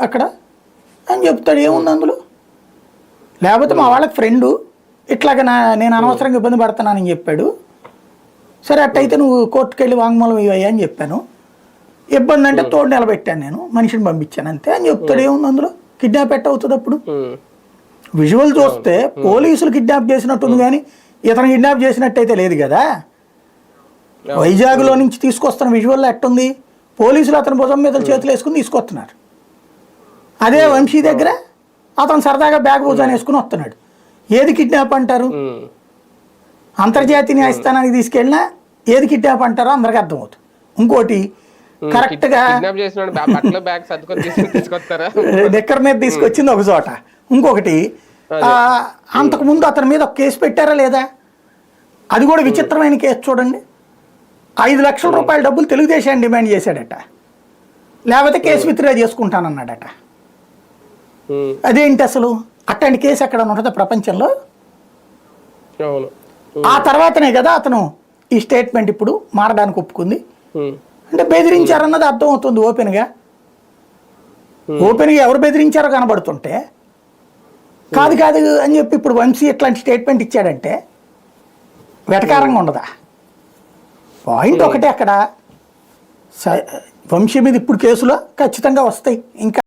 అక్కడ అని చెప్తాడు. ఏముంది అందులో? లేకపోతే మా వాళ్ళకి ఫ్రెండు ఇట్లాగ నేను అనవసరంగా ఇబ్బంది పడుతున్నానని చెప్పాడు. సరే అట్టయితే నువ్వు కోర్టుకు వెళ్ళి వాంగ్మూలం ఇవ్వయ్యా అని చెప్పాను. ఇబ్బంది అంటే తోడు నిలబెట్టాను, నేను మనిషిని పంపించాను అంతే అని చెప్తాడు. ఏముంది అందులో? కిడ్నాప్ అవుతుంది అప్పుడు. విజువల్ చూస్తే పోలీసులు కిడ్నాప్ చేసినట్టుంది కానీ ఇతను కిడ్నాప్ చేసినట్టయితే లేదు కదా. వైజాగ్లో నుంచి తీసుకొస్తున్న విజువల్లో ఎట్టుంది? పోలీసులు అతని భుజం మీద చేతులు వేసుకుని తీసుకొస్తున్నారు. అదే వంశీ దగ్గర అతను సరదాగా బ్యాగ్ భుజాన్ని వేసుకుని వస్తున్నాడు. ఏది కిడ్నాప్ అంటారు? అంతర్జాతీయ న్యాయస్థానానికి తీసుకెళ్ళినా ఏది కిడ్నాప్ అంటారో అందరికి అర్థమవుతుంది. ఇంకోటి కరెక్ట్ గా నిక్కర్ మీద తీసుకొచ్చింది ఒక చోట. ఇంకొకటి అంతకుముందు అతని మీద ఒక కేసు పెట్టారా లేదా? అది కూడా విచిత్రమైన కేసు చూడండి. 5 లక్షల రూపాయల డబ్బులు తెలుగుదేశాన్ని డిమాండ్ చేశాడట, లేకపోతే కేసు విత్డ్రా చేసుకుంటానన్నాడట. అదేంటి అసలు? అట్లాంటి కేసు ఎక్కడ ఉంటుంది ప్రపంచంలో? ఆ తర్వాతనే కదా అతను ఈ స్టేట్మెంట్ ఇప్పుడు మారడానికి ఒప్పుకుంది. అంటే బెదిరించారన్నది అర్థం అవుతుంది ఓపెన్గా. ఎవరు బెదిరించారో కనబడుతుంటే కాదు కాదు అని చెప్పి ఇప్పుడు వంశీ ఇట్లాంటి స్టేట్మెంట్ ఇచ్చాడంటే వెటకారంగా ఉండదా? పాయింట్ ఒకటే అక్కడ. వంశీ మీద ఇప్పుడు కేసులో ఖచ్చితంగా వస్తాయి ఇంకా.